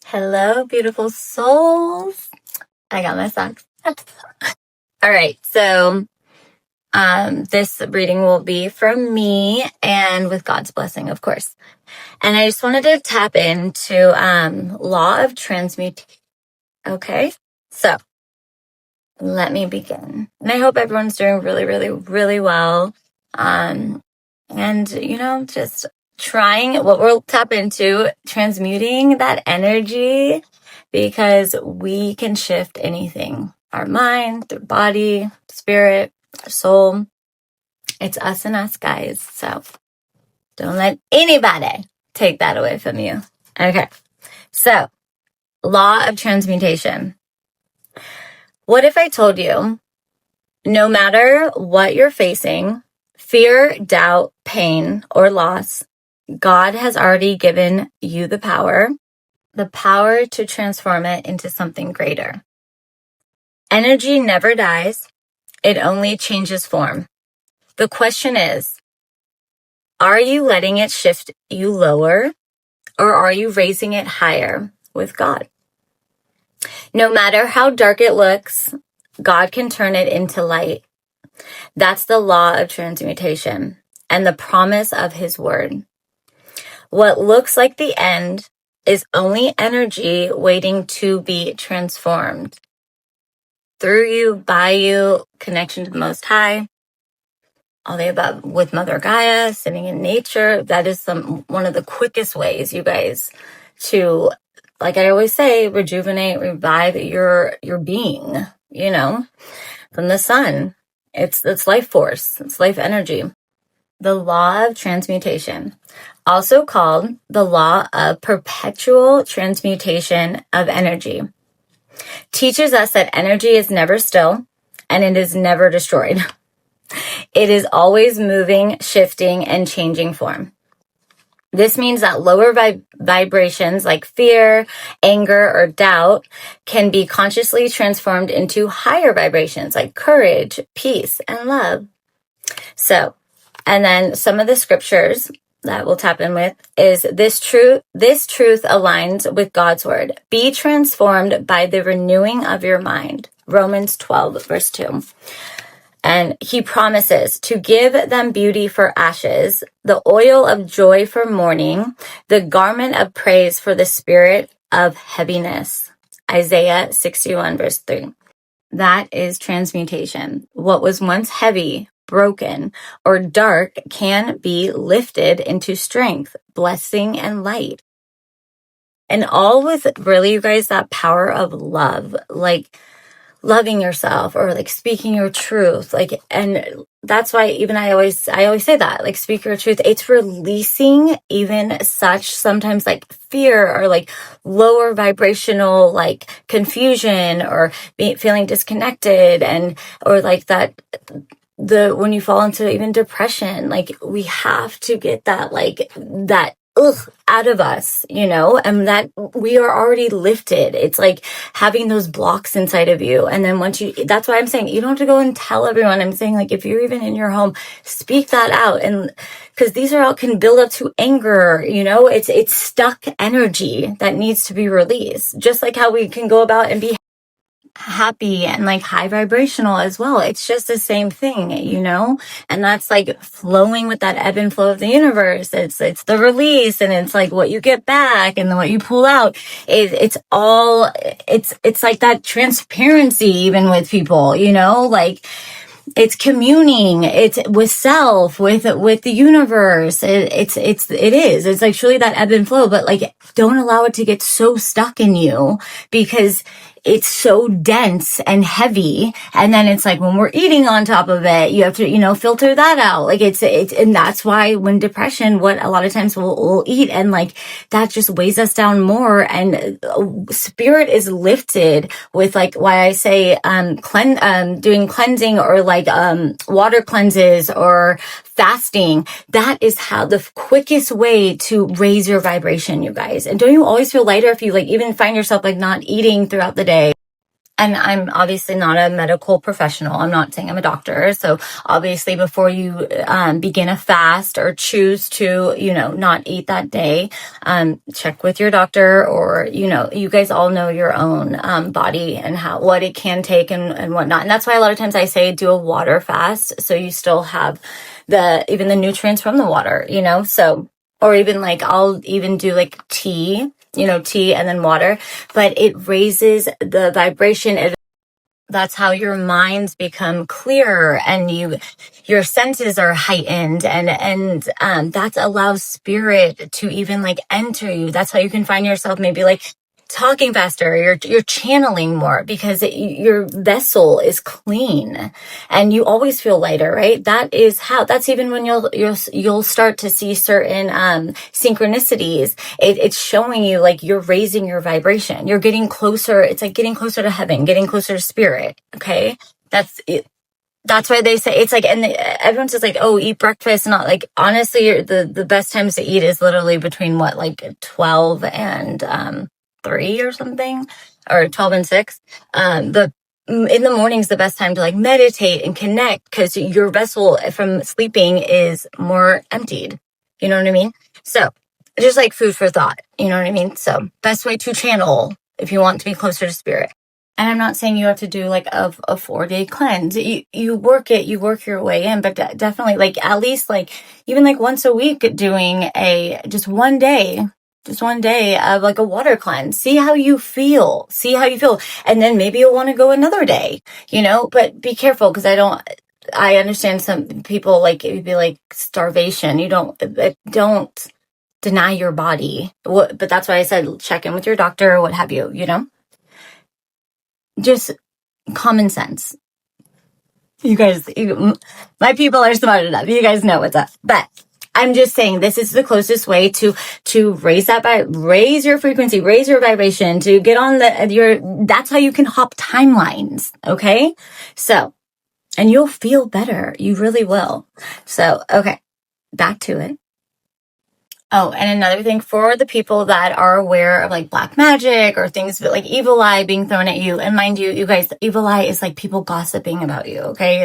Hello, beautiful souls. I got my socks. All right, so this reading will be from me and with God's blessing, of course. And I just wanted to tap into Law of Transmutation. Okay, so let me begin. And I hope everyone's doing really, really, really well. And, just trying what we'll tap into, transmuting that energy, because we can shift anything. Our mind, the body, spirit, our soul. It's us and us, guys. So don't let anybody take that away from you. Okay. So, Law of Transmutation. What if I told you, no matter what you're facing, fear, doubt, pain, or loss, God has already given you the power to transform it into something greater. Energy never dies. It only changes form. The question is, are you letting it shift you lower, or are you raising it higher with God? No matter how dark it looks, God can turn it into light. That's the law of transmutation and the promise of his word. What looks like the end is only energy waiting to be transformed. Through you, by you, connection to the Most High, all the above, with Mother Gaia, sitting in nature. That is one of the quickest ways, you guys, to, like I always say, rejuvenate, revive your being, from the sun. It's life force. It's life energy. The law of transmutation, also called the law of perpetual transmutation of energy, teaches us that energy is never still and it is never destroyed. It is always moving, shifting, and changing form. This means that lower vibrations like fear, anger, or doubt can be consciously transformed into higher vibrations like courage, peace, and love. So, and then some of the scriptures that we'll tap in with is this truth aligns with God's word. Be transformed by the renewing of your mind. Romans 12, verse 2. And he promises to give them beauty for ashes, the oil of joy for mourning, the garment of praise for the spirit of heaviness. Isaiah 61, verse 3. That is transmutation. What was once heavy, broken, or dark can be lifted into strength, blessing, and light. And all with really, you guys, that power of love, like loving yourself or like speaking your truth. And that's why even I always say that, like, speak your truth. It's releasing even such sometimes like fear or like lower vibrational, like confusion or feeling disconnected or like that, when you fall into even depression, like we have to get that, like that out of us, and that we are already lifted. It's like having those blocks inside of you. And then that's why I'm saying you don't have to go and tell everyone. I'm saying, like, if you're even in your home, speak that out. And because these are all can build up to anger, it's stuck energy that needs to be released. Just like how we can go about and be happy and like high vibrational as well. It's just the same thing, and that's like flowing with that ebb and flow of the universe. It's the release, and it's like what you get back and then what you pull out. It's like that transparency even with people, like it's communing, it's with self, with the universe. It is. It's like truly that ebb and flow, but like don't allow it to get so stuck in you because it's so dense and heavy. And then it's like when we're eating on top of it, you have to, filter that out. Like it's, and that's why when depression, what a lot of times we'll eat and like that just weighs us down more. And spirit is lifted with like why I say, doing cleansing or like, water cleanses or fasting. That is how the quickest way to raise your vibration, you guys. And don't you always feel lighter if you like even find yourself like not eating throughout the day? and I'm obviously not a medical professional. I'm not saying I'm a doctor. So obviously before you begin a fast or choose to, not eat that day, check with your doctor, or, you guys all know your own body and what it can take and whatnot. And that's why a lot of times I say do a water fast. So you still have even the nutrients from the water, so, or even like, I'll even do like tea and then water, but it raises the vibration. That's how your minds become clearer and your senses are heightened, and that allows spirit to even like enter you. That's how you can find yourself maybe like talking faster, you're channeling more because your vessel is clean and you always feel lighter, right? That's even when you'll start to see certain synchronicities. It's showing you like you're raising your vibration. You're getting closer. It's like getting closer to heaven, getting closer to spirit. Okay. That's it. That's why they say it's like, and everyone says like, oh, eat breakfast. Not like, honestly, the best times to eat is literally between like 12 and 3 or something, or 12 and 6. In the morning's the best time to like meditate and connect, because your vessel from sleeping is more emptied. You know what I mean? So just like food for thought, you know what I mean? So best way to channel if you want to be closer to spirit. And I'm not saying you have to do like a 4-day cleanse. You work your way in, but definitely like at least like even like once a week doing just one day of like a water cleanse. See how you feel. And then maybe you'll want to go another day, but be careful, because I understand some people like it would be like starvation. You don't deny your body. But that's why I said check in with your doctor or what have you, just common sense. You guys, my people are smart enough. You guys know what's up. But I'm just saying this is the closest way to raise your frequency, raise your vibration, to get on that's how you can hop timelines. Okay. So, and you'll feel better. You really will. So, okay, back to it. Oh, and another thing for the people that are aware of like black magic or things like evil eye being thrown at you. And mind you, you guys, evil eye is like people gossiping about you. Okay.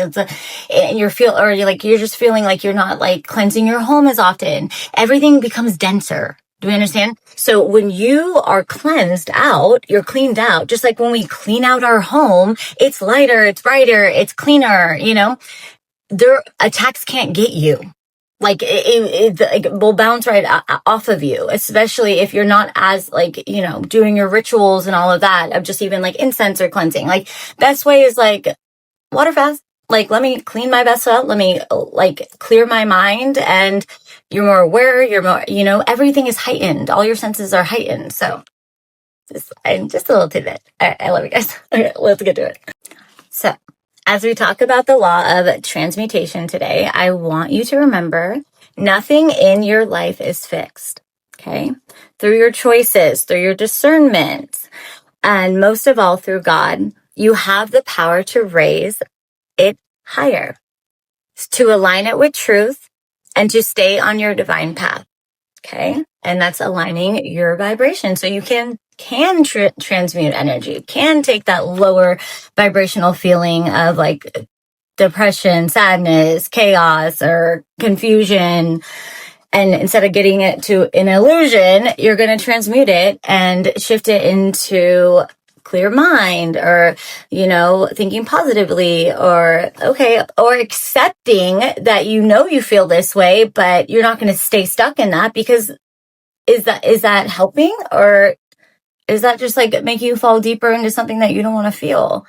You're just feeling like you're not like cleansing your home as often. Everything becomes denser. Do we understand? So when you are cleansed out, you're cleaned out. Just like when we clean out our home, it's lighter, it's brighter, it's cleaner, their attacks can't get you. Like it will bounce right off of you, especially if you're not as like, doing your rituals and all of that of just even like incense or cleansing. Like best way is like water fast. Like, let me clean my vessel out. Let me like clear my mind, and you're more aware. You're more, everything is heightened. All your senses are heightened. So just a little tidbit. All right, I love you guys. Okay, let's get to it. So, as we talk about the law of transmutation today, I want you to remember nothing in your life is fixed, okay? Through your choices, through your discernment, and most of all through God, you have the power to raise it higher, to align it with truth, and to stay on your divine path, okay? And that's aligning your vibration so you can transmute energy, can take that lower vibrational feeling of like depression, sadness, chaos, or confusion. And instead of getting it to an illusion, you're going to transmute it and shift it into clear mind, or, thinking positively, or accepting that you feel this way, but you're not going to stay stuck in that, because is that helping, or is that just like making you fall deeper into something that you don't want to feel?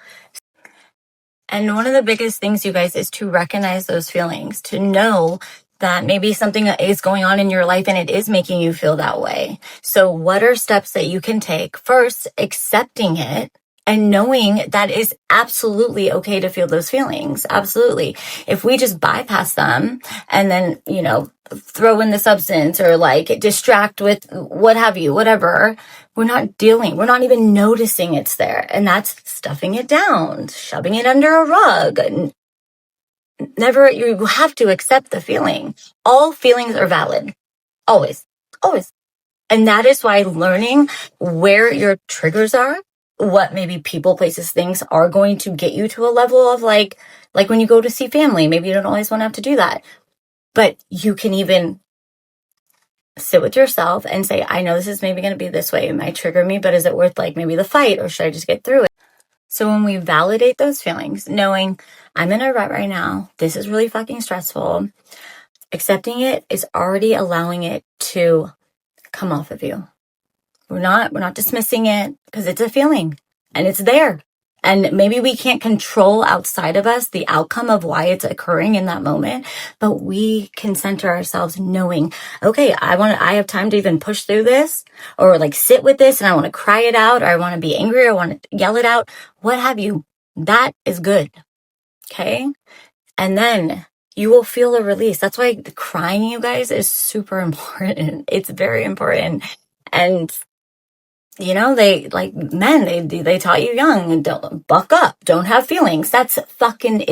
And one of the biggest things, you guys, is to recognize those feelings, to know that maybe something is going on in your life and it is making you feel that way. So what are steps that you can take? First, accepting it and knowing that is absolutely okay to feel those feelings. Absolutely. If we just bypass them and then, throw in the substance or like distract with what have you, whatever, we're not even noticing it's there. And that's stuffing it down, shoving it under a rug. Never, you have to accept the feeling. All feelings are valid. Always, always. And that is why learning where your triggers are what maybe people, places, things are going to get you to a level of like when you go to see family, maybe you don't always want to have to do that. But you can even sit with yourself and say, I know this is maybe going to be this way. It might trigger me, but is it worth like maybe the fight, or should I just get through it? So when we validate those feelings, knowing I'm in a rut right now, this is really fucking stressful, accepting it is already allowing it to come off of you. We're not dismissing it, because it's a feeling and it's there. And maybe we can't control outside of us the outcome of why it's occurring in that moment, but we can center ourselves knowing, okay, I have time to even push through this, or like sit with this, and I want to cry it out, or I want to be angry, or I want to yell it out, what have you. That is good. Okay. And then you will feel a release. That's why crying, you guys, is super important. It's very important. And you know, they like men, they taught you young, don't buck up, don't have feelings. That's fucking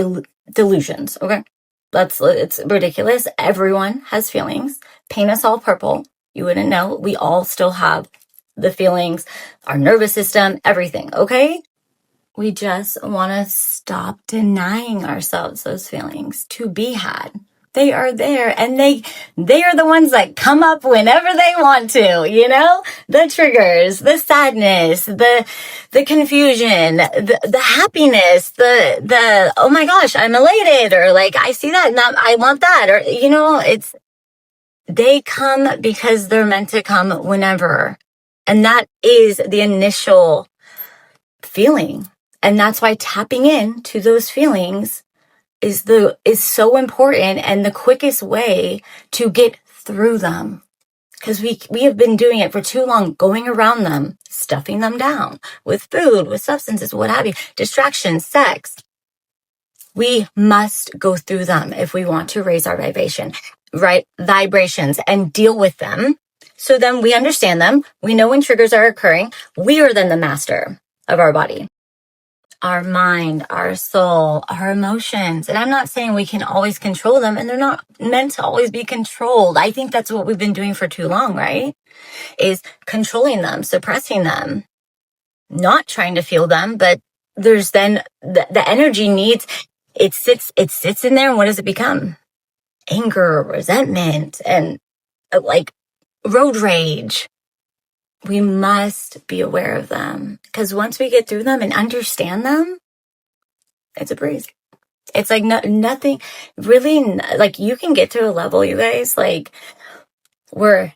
delusions. Okay. It's ridiculous. Everyone has feelings. Paint us all purple. You wouldn't know. We all still have the feelings, our nervous system, everything. Okay. We just want to stop denying ourselves those feelings to be had. They are there, and they are the ones that come up whenever they want to, you know? The triggers, the sadness, the confusion, the happiness, the oh my gosh, I'm elated, or like I see that and I want that, or you know, they come because they're meant to come whenever. And that is the initial feeling. And that's why tapping into those feelings is so important, and the quickest way to get through them, because we have been doing it for too long, going around them, stuffing them down with food, with substances, what have you, distractions, sex. We must go through them if we want to raise our vibrations and deal with them. So then we understand them. We know when triggers are occurring. We are then the master of our body, our mind, our soul, our emotions. And I'm not saying we can always control them, and they're not meant to always be controlled. I think that's what we've been doing for too long, right? Is controlling them, suppressing them, not trying to feel them. But there's then the energy needs, it sits in there. And what does it become? Anger, resentment, and like road rage. We must be aware of them, because once we get through them and understand them, it's a breeze. It's like nothing really, like you can get to a level, you guys, like where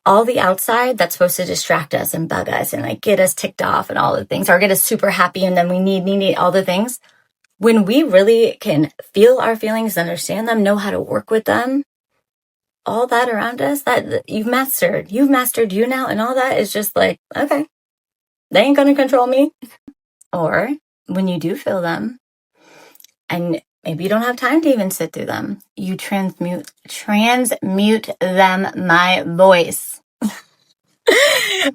all the outside that's supposed to distract us and bug us and like get us ticked off and all the things, or get us super happy, and then we need all the things. When we really can feel our feelings, understand them, know how to work with them, all that around us, that you've mastered you now, and all that is just like, okay, they ain't gonna control me. Or when you do feel them, and maybe you don't have time to even sit through them, you transmute them, my voice.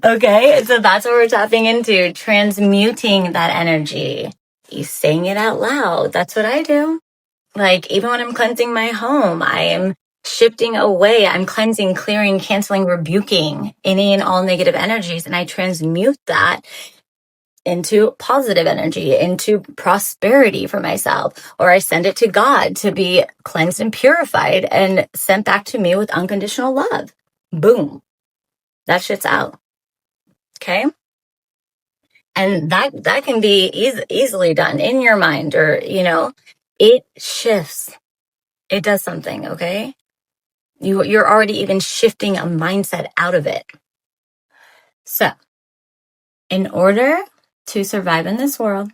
Okay, so that's what we're tapping into, transmuting that energy. You saying it out loud. That's what I do. Like, even when I'm cleansing my home, I am shifting away. I'm cleansing, clearing, canceling, rebuking any and all negative energies. And I transmute that into positive energy, into prosperity for myself. Or I send it to God to be cleansed and purified and sent back to me with unconditional love. Boom. That shit's out. Okay? And that can be easily done in your mind, or, you know, it shifts. It does something, okay? You're already even shifting a mindset out of it. So, in order to survive in this world,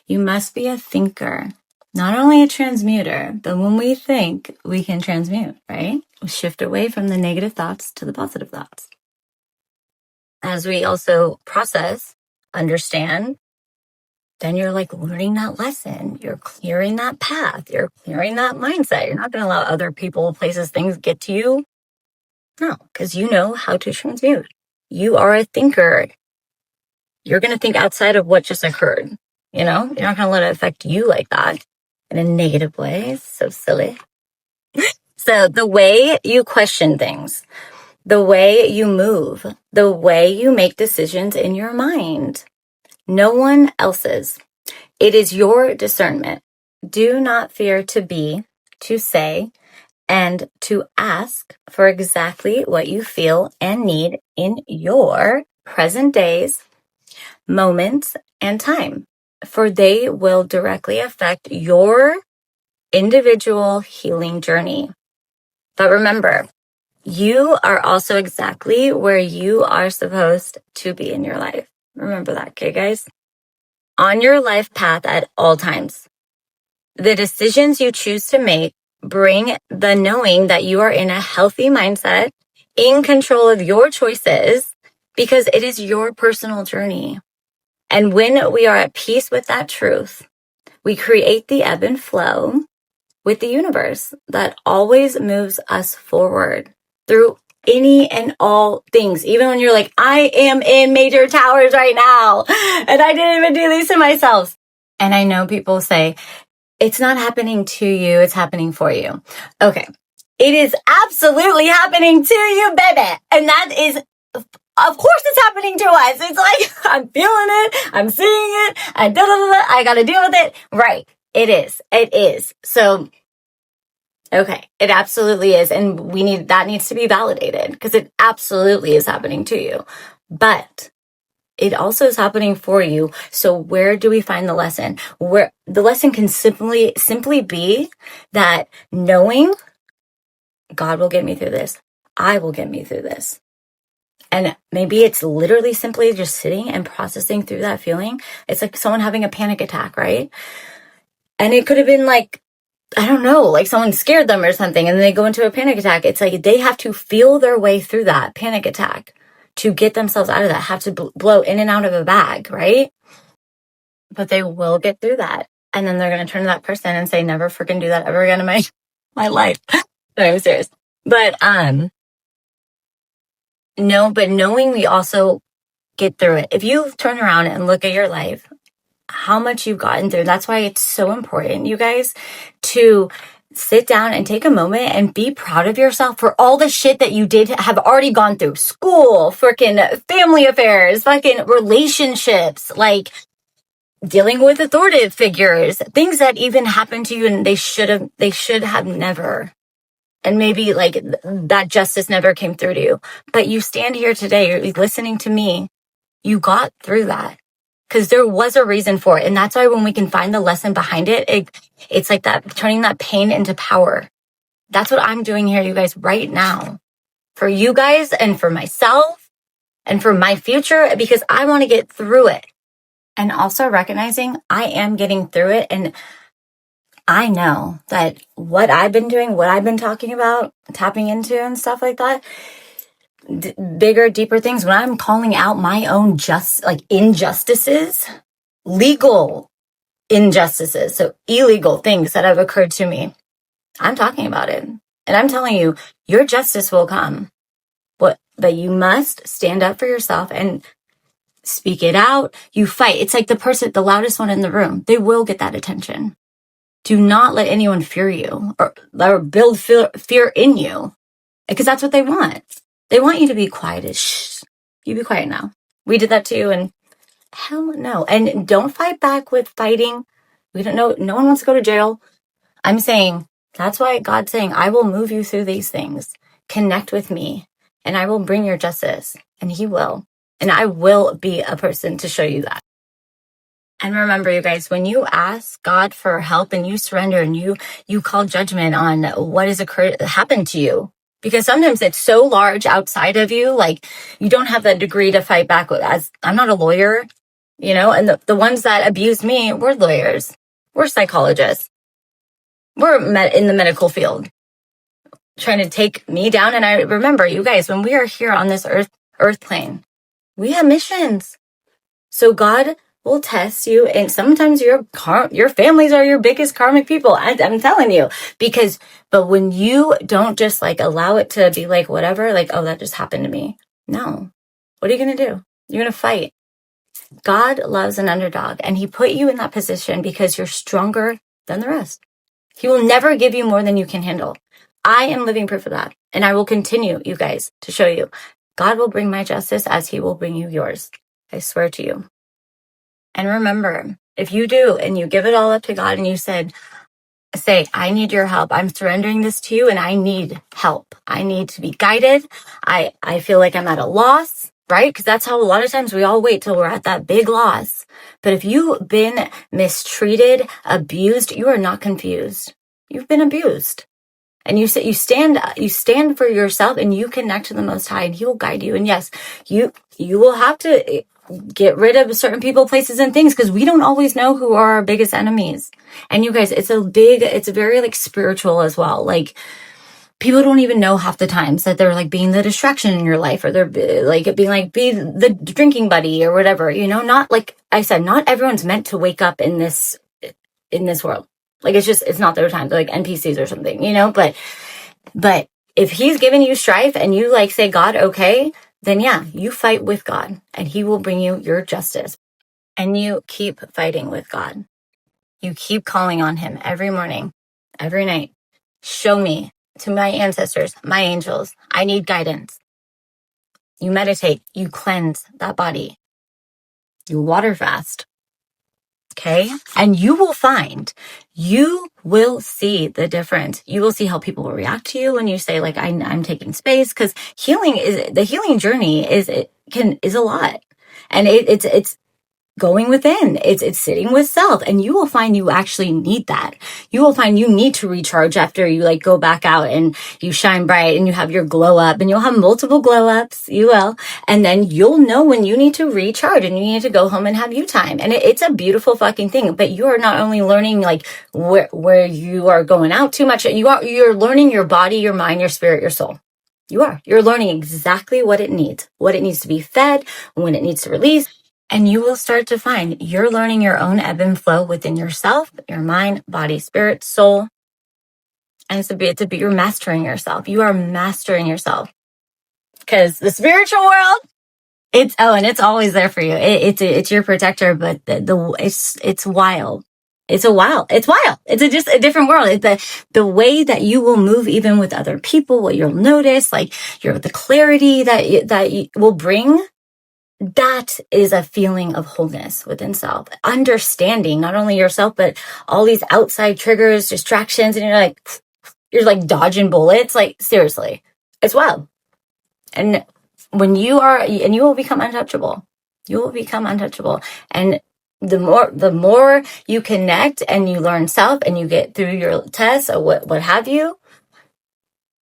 you must be a thinker, not only a transmuter, but when we think, we can transmute, right? We shift away from the negative thoughts to the positive thoughts. As we also process, understand, then you're like learning that lesson. You're clearing that path. You're clearing that mindset. You're not going to allow other people, places, things get to you. No, because you know how to transmute. You are a thinker. You're going to think outside of what just occurred. You know, you're not going to let it affect you like that in a negative way. It's so silly. So the way you question things, the way you move, the way you make decisions in your mind. No one else's. It is your discernment. Do not fear to be, to say, and to ask for exactly what you feel and need in your present days, moments, and time, for they will directly affect your individual healing journey. But remember, you are also exactly where you are supposed to be in your life. Remember that, okay, guys? On your life path at all times. The decisions you choose to make bring the knowing that you are in a healthy mindset, in control of your choices, because it is your personal journey. And when we are at peace with that truth, we create the ebb and flow with the universe that always moves us forward through any and all things. Even when you're like, I am in major towers right now, and I didn't even do these to myself. And I know people say, it's not happening to you, it's happening for you. Okay. It is absolutely happening to you, baby. And that is, of course it's happening to us. It's like, I'm feeling it, I'm seeing it, I gotta deal with it. Right. It is. It is. So, okay. It absolutely is. And that needs to be validated because it absolutely is happening to you. But it also is happening for you. So where do we find the lesson? Where the lesson can simply be that knowing God will get me through this. I will get me through this. And maybe it's literally simply just sitting and processing through that feeling. It's like someone having a panic attack, right? And it could have been like, I don't know, like someone scared them or something and they go into a panic attack. It's like they have to feel their way through that panic attack to get themselves out of that, have to blow in and out of a bag, right? But they will get through that. And then they're going to turn to that person and say, never freaking do that ever again in my life. No, I'm serious. But, no, but knowing we also get through it. If you turn around and look at your life, how much you've gotten through, that's why it's so important, you guys, to sit down and take a moment and be proud of yourself for all the shit that you did have already gone through. School, freaking family affairs, fucking relationships, like dealing with authoritative figures, things that even happened to you and they should have never. And maybe like that justice never came through to you. But you stand here today, you're listening to me, you got through that. Because there was a reason for it. And that's why when we can find the lesson behind it, it's like that, turning that pain into power. That's what I'm doing here, you guys, right now. For you guys and for myself and for my future, because I want to get through it. And also recognizing I am getting through it. And I know that what I've been doing, what I've been talking about, tapping into and stuff like that, bigger, deeper things, when I'm calling out my own injustices, legal injustices, so illegal things that have occurred to me, I'm talking about it. And I'm telling you, your justice will come. But you must stand up for yourself and speak it out. You fight. It's like the loudest one in the room. They will get that attention. Do not let anyone fear you or build fear in you, because that's what they want. They want you to be quiet. Shh, you be quiet now. We did that too, and hell no. And don't fight back with fighting. We don't know. No one wants to go to jail. I'm saying that's why God's saying, I will move you through these things. Connect with me, and I will bring your justice, and He will. And I will be a person to show you that. And remember, you guys, when you ask God for help and you surrender and you call judgment on what has happened to you, because sometimes it's so large outside of you, like you don't have that degree to fight back with. As I'm not a lawyer, and the ones that abused me were lawyers, we're psychologists, we're in the medical field trying to take me down. And I remember, you guys, when we are here on this earth plane, we have missions. So God will test you, and sometimes your families are your biggest karmic people. I'm telling you, but when you don't just like allow it to be like whatever, like, oh, that just happened to me. No. What are you going to do? You're going to fight. God loves an underdog, and He put you in that position because you're stronger than the rest. He will never give you more than you can handle. I am living proof of that. And I will continue, you guys, to show you. God will bring my justice as he will bring you yours. I swear to you. And remember, if you do and you give it all up to God and you say, I need your help. I'm surrendering this to you and I need help. I need to be guided. I feel like I'm at a loss, right? Because that's how a lot of times we all wait till we're at that big loss. But if you've been mistreated, abused, you are not confused. You've been abused. And you stand for yourself and you connect to the Most High and he will guide you. And yes, you will have to get rid of certain people, places, and things because we don't always know who are our biggest enemies. And you guys, it's very like spiritual as well. Like people don't even know half the times that they're like being the distraction in your life or they're like being like, be the drinking buddy or whatever, not like I said, not everyone's meant to wake up in this world. Like, it's not their time. They're like NPCs or something, but if he's giving you strife and you like say, God, okay, then yeah, you fight with God and he will bring you your justice. And you keep fighting with God. You keep calling on him every morning, every night. Show me to my ancestors, my angels. I need guidance. You meditate, you cleanse that body. You water fast. Okay. And you will see the difference. You will see how people will react to you when you say like, I'm taking space, because the healing journey is a lot. And it's going within. It's sitting with self. And you will find you actually need that. You will find you need to recharge after you like go back out and you shine bright and you have your glow up, and you'll have multiple glow ups. You will. And then you'll know when you need to recharge and you need to go home and have you time. And it's a beautiful fucking thing. But you are not only learning like where you are going out too much, you're learning your body, your mind, your spirit, your soul. You're learning exactly what it needs to be fed, when it needs to release. And you will start to find you're learning your own ebb and flow within yourself, your mind, body, spirit, soul. And you're mastering yourself. You are mastering yourself. Because the spiritual world, it's always there for you. It's your protector, but it's wild. It's wild. It's just a different world. It's the way that you will move even with other people, what you'll notice, like the clarity that you will bring. That is a feeling of wholeness within self. Understanding not only yourself, but all these outside triggers, distractions, and you're like dodging bullets. Like seriously, it's wild. And you will become untouchable. You will become untouchable. And the more you connect and you learn self and you get through your tests or what have you,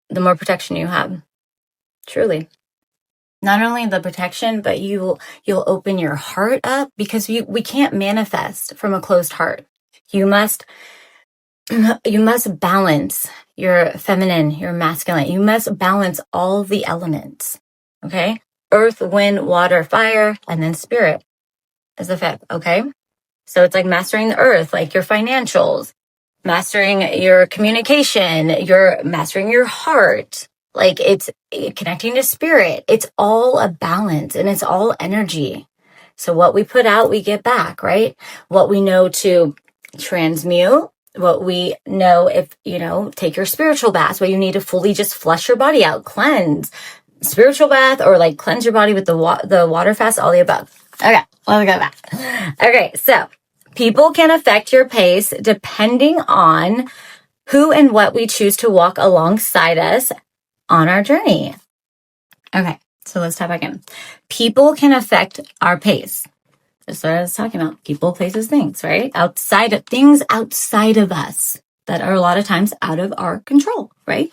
the more protection you have. Truly. Not only the protection, but you'll open your heart up, because we can't manifest from a closed heart. You must balance your feminine, your masculine. You must balance all the elements. Okay? Earth, wind, water, fire, and then spirit is the fifth. Okay? So it's like mastering the earth, like your financials, mastering your communication, mastering your heart. Like it's connecting to spirit. It's all a balance and it's all energy. So what we put out, we get back, right? What we know to transmute, what we know take your spiritual bath, where you need to fully just flush your body out, cleanse, spiritual bath, or like cleanse your body with the water fast, all the above. Okay, let's go back. Okay, so people can affect your pace depending on who and what we choose to walk alongside us on our journey. Okay, so let's type back in. People can affect our pace. That's what I was talking about. People, places, things, right? Things outside of us that are a lot of times out of our control, right?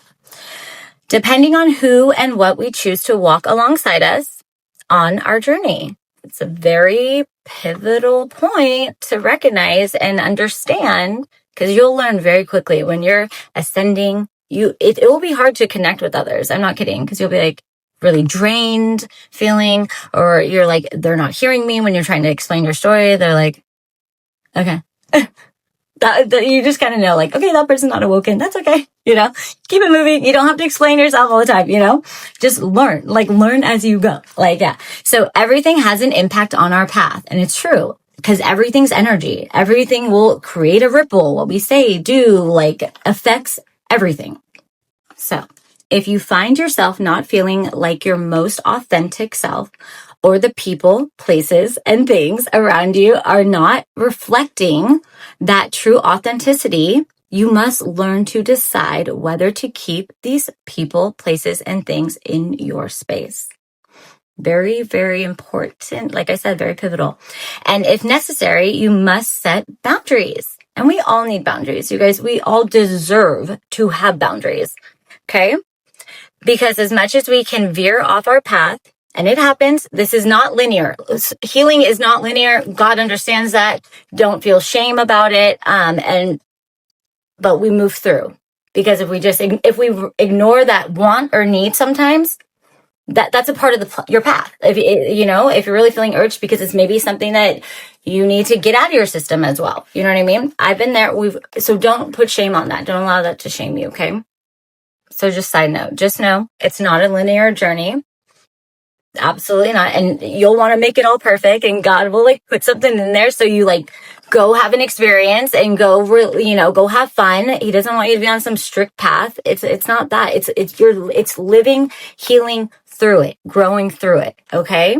Depending on who and what we choose to walk alongside us on our journey. It's a very pivotal point to recognize and understand, because you'll learn very quickly when you're ascending. It will be hard to connect with others. I'm not kidding, because you'll be like really drained feeling, or you're like, they're not hearing me when you're trying to explain your story. They're like, okay. that you just kind of know, like, okay, that person's not awoken. That's okay. Keep it moving. You don't have to explain yourself all the time, just learn as you go. Like, yeah. So everything has an impact on our path. And it's true, because everything's energy. Everything will create a ripple. What we say, do, affects everything. So if you find yourself not feeling like your most authentic self, or the people, places, and things around you are not reflecting that true authenticity, you must learn to decide whether to keep these people, places, and things in your space. Very, very important. Like I said, very pivotal. And if necessary, you must set boundaries. And we all need boundaries, you guys. We all deserve to have boundaries. Okay? Because as much as we can veer off our path, and it happens, this is not linear. Healing is not linear. God understands that. Don't feel shame about it. But we move through. Because if we ignore that want or need sometimes, that's a part of your path. If you're really feeling urged because it's maybe something that you need to get out of your system as well. You know what I mean? I've been there. So don't put shame on that. Don't allow that to shame you. Okay. So just side note, just know it's not a linear journey. Absolutely not. And you'll want to make it all perfect, and God will like put something in there. So you like go have an experience and go have fun. He doesn't want you to be on some strict path. It's not that. It's living, healing through it, growing through it. Okay.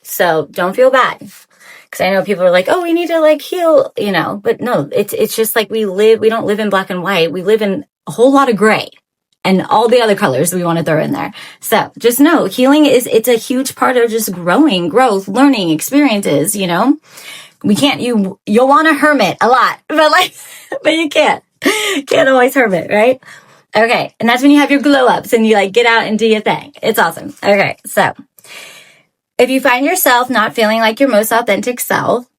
So don't feel bad. Cause I know people are like, oh, we need to like heal, but no, it's just like we don't live in black and white. We live in a whole lot of gray. And all the other colors we want to throw in there. So just know healing it's a huge part of just growth, learning, experiences, you'll want to hermit a lot, but you can't always hermit, right? Okay. And that's when you have your glow ups and you like get out and do your thing. It's awesome. Okay. So if you find yourself not feeling like your most authentic self,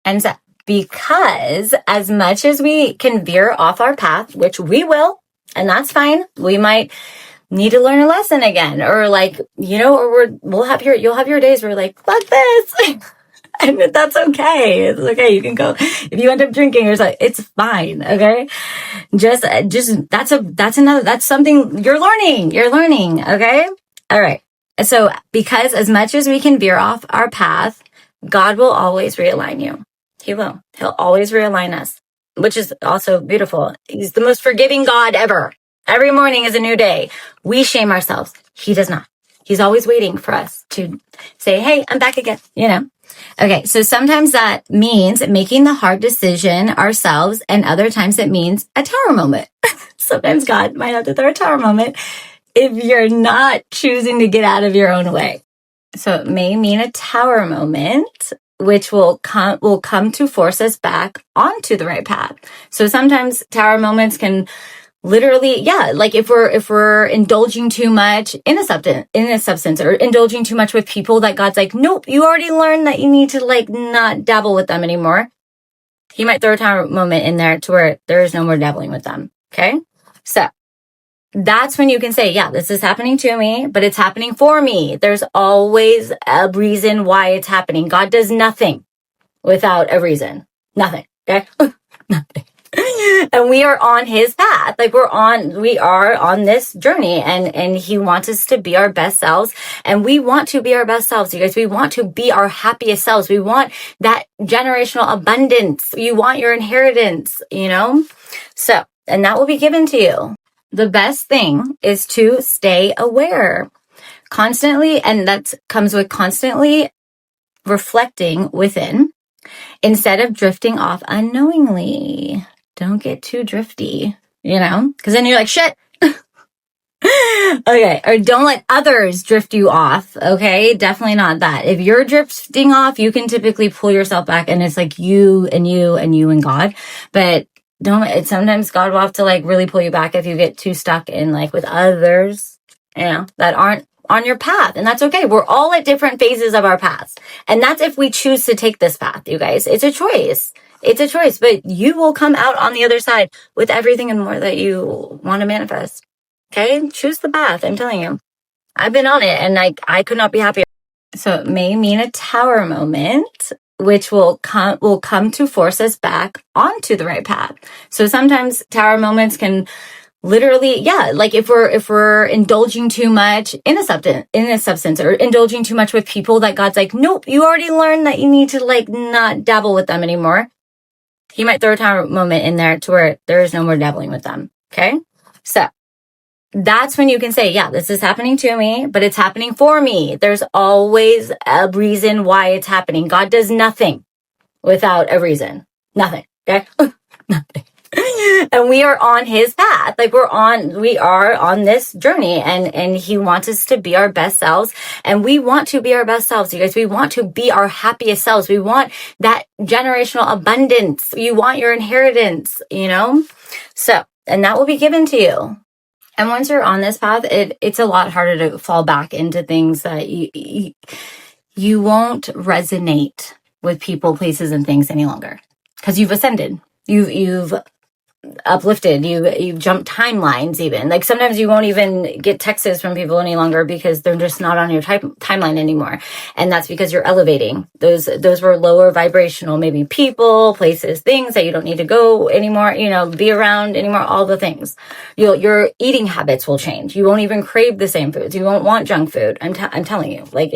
and so, because as much as we can veer off our path, which we will, and that's fine. We might need to learn a lesson again, or you'll have your days where you're like, fuck this. And that's okay. It's okay. You can go, if you end up drinking or something, it's fine. Okay. That's something you're learning. Okay. All right. So because as much as we can veer off our path, God will always realign you. He will. He'll always realign us, which is also beautiful. He's the most forgiving God ever. Every morning is a new day. We shame ourselves. He does not. He's always waiting for us to say, hey, I'm back again, Okay, so sometimes that means making the hard decision ourselves, and other times it means a tower moment. Sometimes God might have to throw a tower moment if you're not choosing to get out of your own way. So it may mean a tower moment, which will come to force us back onto the right path. So sometimes tower moments can literally, like if we're indulging too much in a substance, or indulging too much with people that God's like, nope, you already learned that you need to like not dabble with them anymore. He might throw a tower moment in there to where there is no more dabbling with them. Okay. So that's when you can say, yeah, this is happening to me, but it's happening for me. There's always a reason why it's happening. God does nothing without a reason. Nothing. Okay? Nothing. And we are on his path. Like we are on this journey, and he wants us to be our best selves. And we want to be our best selves, you guys. We want to be our happiest selves. We want that generational abundance. You want your inheritance, So, and that will be given to you. The best thing is to stay aware constantly. And that comes with constantly reflecting within instead of drifting off unknowingly. Don't get too drifty, because then you're like, shit. Okay. Or don't let others drift you off. Okay. Definitely not that. If you're drifting off, you can typically pull yourself back, and it's like you and you and you and God. But sometimes God will have to like really pull you back if you get too stuck in like with others, that aren't on your path. And that's okay. We're all at different phases of our paths. And that's if we choose to take this path, you guys. It's a choice. But you will come out on the other side with everything and more that you want to manifest. Okay? Choose the path. I'm telling you. I've been on it, and I could not be happier. So it may mean a tower moment, which will come to force us back onto the right path. So sometimes tower moments can literally, like if we're indulging too much in a substance, or indulging too much with people that God's like, nope, you already learned that you need to like not dabble with them anymore. He might throw a tower moment in there to where there is no more dabbling with them. Okay. So that's when you can say, yeah, this is happening to me, but it's happening for me. There's always a reason why it's happening. God does nothing without a reason. Nothing. Okay? Nothing. And we are on his path. Like we are on this journey, and he wants us to be our best selves. And we want to be our best selves, you guys. We want to be our happiest selves. We want that generational abundance. You want your inheritance, you know? So, and that will be given to you. And once you're on this path, it's a lot harder to fall back into things that you won't resonate with people, places, and things any longer, because you've ascended. You've uplifted. You've jumped timelines even. Like sometimes you won't even get texts from people any longer because they're just not on your timeline anymore. And that's because you're elevating. Those were lower vibrational, maybe people, places, things that you don't need to go anymore, you know, be around anymore, all the things. Your eating habits will change. You won't even crave the same foods. You won't want junk food. I'm telling you, like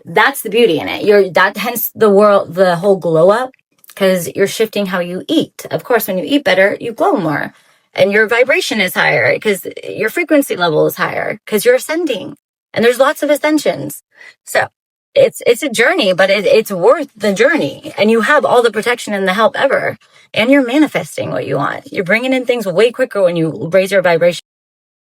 that's the beauty in it. Hence the whole glow up. Because you're shifting how you eat. Of course, when you eat better, you glow more. And your vibration is higher because your frequency level is higher because you're ascending. And there's lots of ascensions. So it's a journey, but it's worth the journey. And you have all the protection and the help ever. And you're manifesting what you want. You're bringing in things way quicker when you raise your vibration.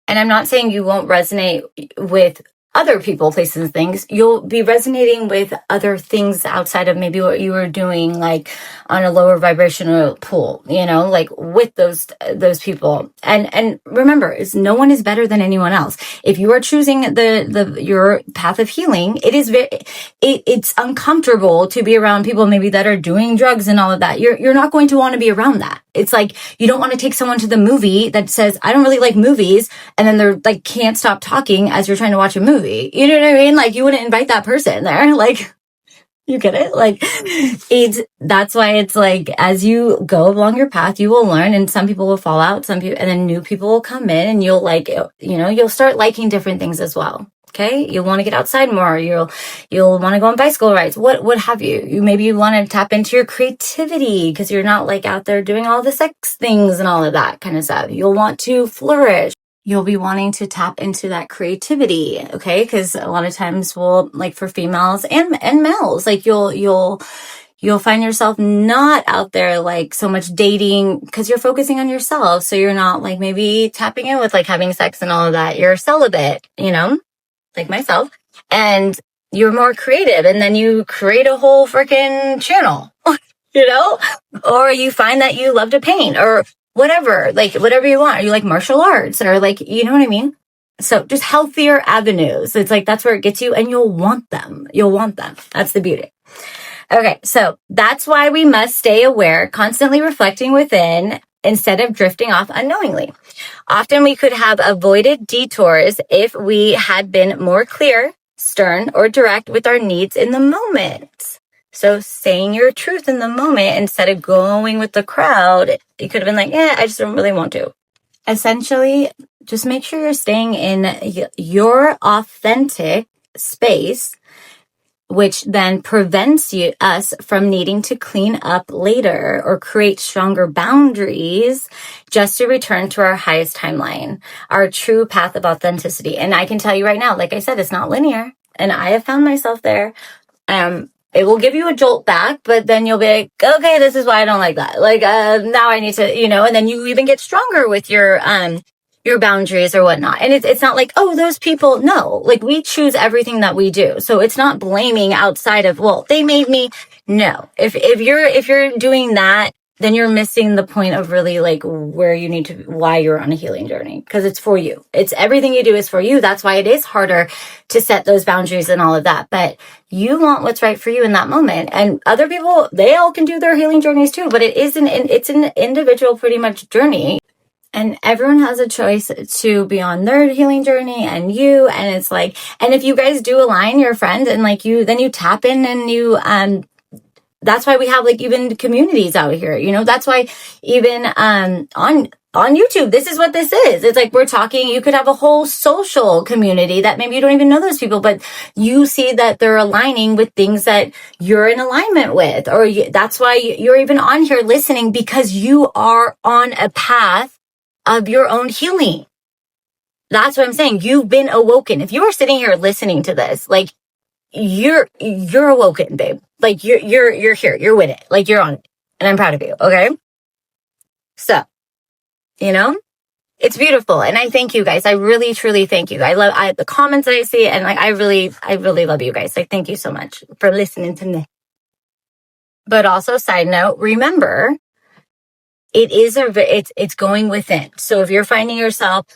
And I'm not saying you won't resonate with other people, places, and things. You'll be resonating with other things outside of maybe what you were doing, like on a lower vibrational pool, you know, like with those people. And remember, no one is better than anyone else. If you are choosing your path of healing, it's uncomfortable to be around people maybe that are doing drugs and all of that. You're not going to want to be around that. It's like you don't want to take someone to the movie that says, I don't really like movies, and then they're like can't stop talking as you're trying to watch a movie. You know what I mean? Like you wouldn't invite that person there. Like, you get it? Like that's why it's like, as you go along your path, you will learn, and some people will fall out, and then new people will come in, and you'll you'll start liking different things as well. Okay. You'll want to get outside more. You'll want to go on bicycle rides. What have you? Maybe you want to tap into your creativity because you're not like out there doing all the sex things and all of that kind of stuff. You'll want to flourish. You'll be wanting to tap into that creativity, okay? Because a lot of times like for females and males, like you'll find yourself not out there like so much dating because you're focusing on yourself. So you're not like maybe tapping in with like having sex and all of that. You're celibate, you know, like myself, and you're more creative, and then you create a whole freaking channel, you know, or you find that you love to paint or whatever you want. Or you like martial arts, or like, you know what I mean? So just healthier avenues. It's like, that's where it gets you, and you'll want them. That's the beauty. Okay. So that's why we must stay aware, constantly reflecting within instead of drifting off unknowingly. Often we could have avoided detours if we had been more clear, stern, or direct with our needs in the moment. So saying your truth in the moment instead of going with the crowd, you could have been like, I just don't really want to. Essentially, just make sure you're staying in your authentic space, which then prevents us from needing to clean up later or create stronger boundaries just to return to our highest timeline, our true path of authenticity. And I can tell you right now, like I said, it's not linear. And I have found myself there. It will give you a jolt back, but then you'll be like, okay, this is why I don't like that. Like, now I need to, and then you even get stronger with your boundaries or whatnot. And it's not like, oh, those people, no, like we choose everything that we do. So it's not blaming outside of, well, they made me. No, if you're doing that, then you're missing the point of really like why you're on a healing journey. Because it's for you. It's everything you do is for you. That's why it is harder to set those boundaries and all of that. But you want what's right for you in that moment. And other people, they all can do their healing journeys too. But it's an individual pretty much journey. And everyone has a choice to be on their healing journey and it's like, and if you guys do align your friends and like then you tap in and that's why we have like even communities out here, that's why even, on YouTube, this is what this is. It's like we're talking, you could have a whole social community that maybe you don't even know those people, but you see that they're aligning with things that you're in alignment with, or that's why you're even on here listening, because you are on a path of your own healing. That's what I'm saying. You've been awoken. If you are sitting here listening to this, like, you're awoken, babe. Like, you're here. You're with it. Like, you're on it. And I'm proud of you. Okay. So, it's beautiful. And I thank you guys. I really, truly thank you. I love the comments that I see. And like, I really love you guys. Like, thank you so much for listening to me. But also, side note, remember, it's going within. So if you're finding yourself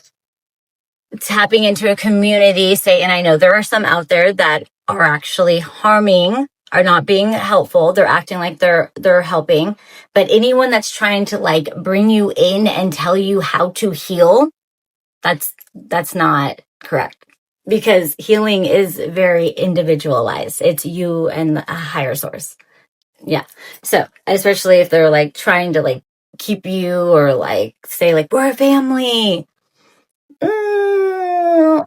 tapping into a community, say, and I know there are some out there that are actually harming, are not being helpful. They're acting like they're helping. But anyone that's trying to like bring you in and tell you how to heal, that's not correct. Because healing is very individualized. It's you and a higher source. Yeah. So especially if they're like trying to like keep you or like say like, we're a family.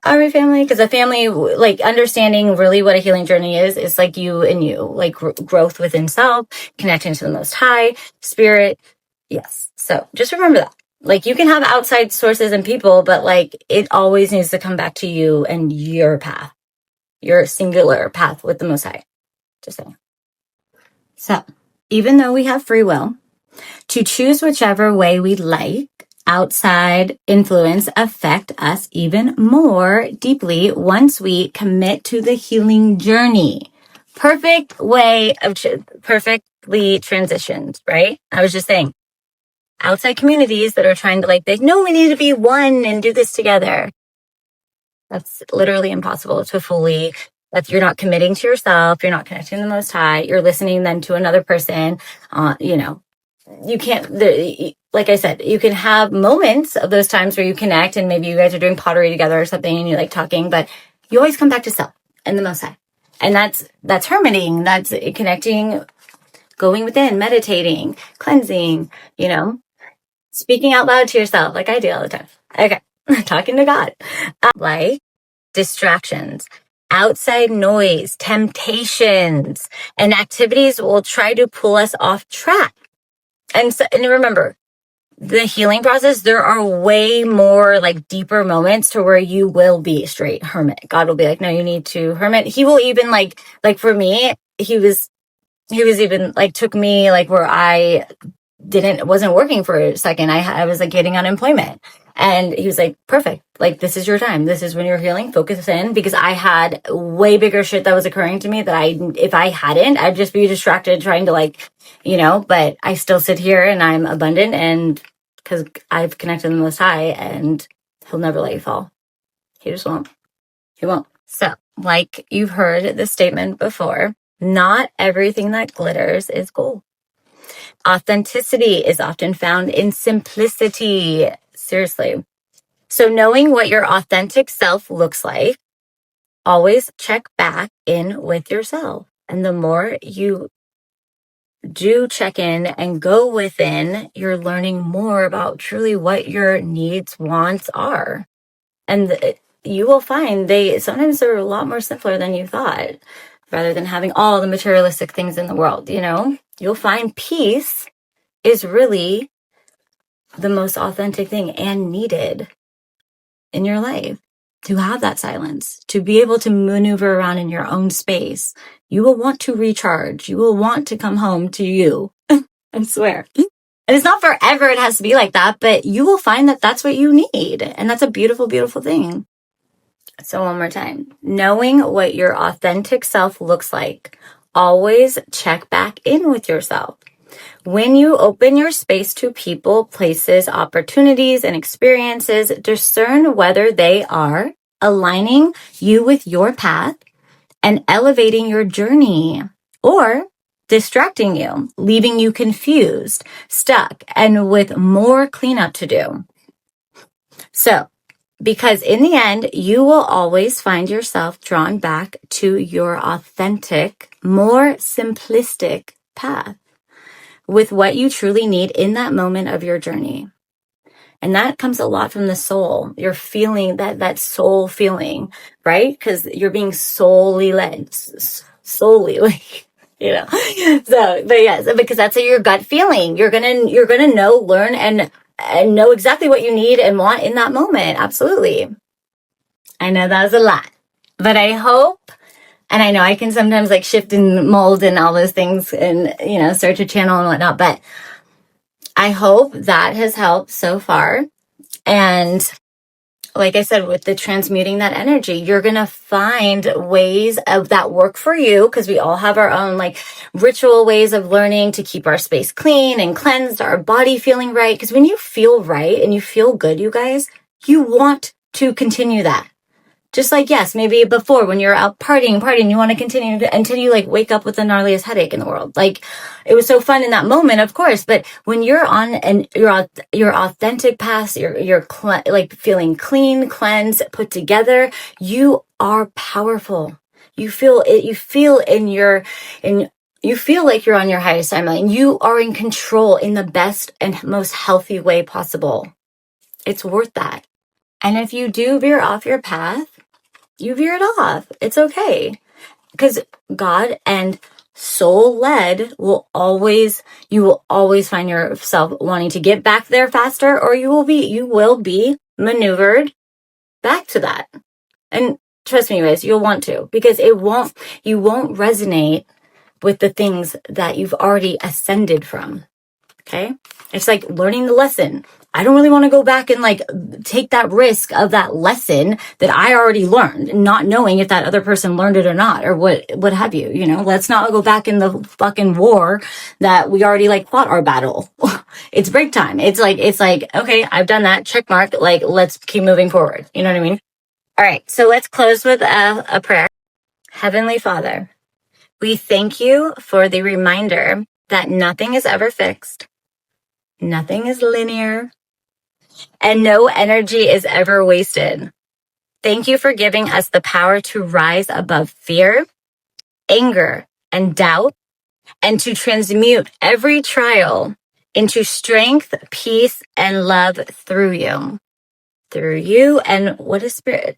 Are we family? Because a family, like understanding really what a healing journey is like you and you, like growth within self, connecting to the Most High, Spirit. Yes. So just remember that. Like you can have outside sources and people, but like it always needs to come back to you and your path, your singular path with the Most High. Just saying. So even though we have free will to choose whichever way we like, outside influence affect us even more deeply once we commit to the healing journey. Perfect way of perfectly transitioned, right? I was just saying, outside communities that are trying to like, no, we need to be one and do this together. That's literally impossible to fully, that you're not committing to yourself. You're not connecting to the Most High. You're listening then to another person, you can't, like I said, you can have moments of those times where you connect and maybe you guys are doing pottery together or something and you like talking, but you always come back to self and the Most High. And that's hermiting, that's connecting, going within, meditating, cleansing, speaking out loud to yourself like I do all the time. Okay. Talking to God. Like distractions, outside noise, temptations, and activities will try to pull us off track. And remember, the healing process, there are way more like deeper moments to where you will be straight hermit. God will be like, no, you need to hermit. He will even like for me, he was even like took me like where I wasn't working for a second. I was like getting unemployment and he was like, perfect. Like, this is your time. This is when you're healing. Focus in, because I had way bigger shit that was occurring to me that if I hadn't, I'd just be distracted trying to like, but I still sit here and I'm abundant and because I've connected to the Most High and he'll never let you fall. He just won't. He won't. So like you've heard this statement before, not everything that glitters is gold. Authenticity is often found in simplicity. Seriously. So knowing what your authentic self looks like, always check back in with yourself. And the more you do check in and go within, you're learning more about truly what your needs, wants are. And you will find sometimes they're a lot more simpler than you thought, rather than having all the materialistic things in the world, You'll find peace is really the most authentic thing and needed in your life. To have that silence, to be able to maneuver around in your own space. You will want to recharge. You will want to come home to you. I swear. And it's not forever. It has to be like that, but you will find that that's what you need. And that's a beautiful, beautiful thing. So one more time, knowing what your authentic self looks like, always check back in with yourself. When you open your space to people, places, opportunities, and experiences, discern whether they are aligning you with your path and elevating your journey, or distracting you, leaving you confused, stuck, and with more cleanup to do. So, because in the end, you will always find yourself drawn back to your authentic, more simplistic path, with what you truly need in that moment of your journey. And that comes a lot from the soul. You're feeling that soul feeling, right? Because you're being solely led, solely like, So, but yes, because that's your gut feeling. You're gonna know, learn, and know exactly what you need and want in that moment. Absolutely. I know that was a lot, but I hope, and I know I can sometimes like shift and mold and all those things and, search a channel and whatnot, but I hope that has helped so far. And like I said, with the transmuting that energy, you're going to find ways of that work for you, because we all have our own like ritual ways of learning to keep our space clean and cleansed, our body feeling right. Because when you feel right and you feel good, you guys, you want to continue that. Just like, yes, maybe before when you're out partying, you want to continue until you like wake up with the gnarliest headache in the world. Like, it was so fun in that moment, of course, but when you're on and your authentic path, you're like feeling clean, cleansed, put together, you are powerful. You feel it, you feel you feel like you're on your highest timeline. You are in control in the best and most healthy way possible. It's worth that. And if you do veer off your path, you veer it off. It's okay. Because God and soul-led you will always find yourself wanting to get back there faster, or you will be maneuvered back to that. And trust me, guys, you'll want to, because you won't resonate with the things that you've already ascended from. Okay? It's like learning the lesson. I don't really want to go back and like take that risk of that lesson that I already learned, not knowing if that other person learned it or not, or what have you, let's not go back in the fucking war that we already like fought our battle. It's break time. It's like, okay, I've done that, check mark, like let's keep moving forward. You know what I mean? All right. So let's close with a prayer. Heavenly Father, we thank you for the reminder that nothing is ever fixed. Nothing is linear. And no energy is ever wasted. Thank you for giving us the power to rise above fear, anger, and doubt, and to transmute every trial into strength, peace, and love through you. Through you. And what is spirit?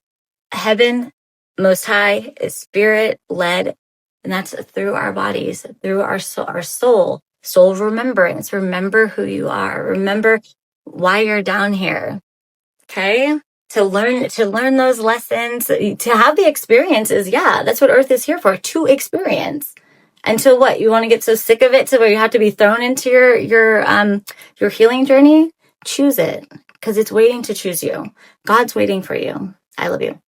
Heaven, Most High, is spirit-led. And that's through our bodies, through our soul remembrance. Remember who you are. Remember why you're down here. Okay? To learn those lessons, to have the experiences. Yeah, that's what Earth is here for, to experience. Until what? You want to get so sick of it to where you have to be thrown into your healing journey? Choose it, because it's waiting to choose you. God's waiting for you. I love you.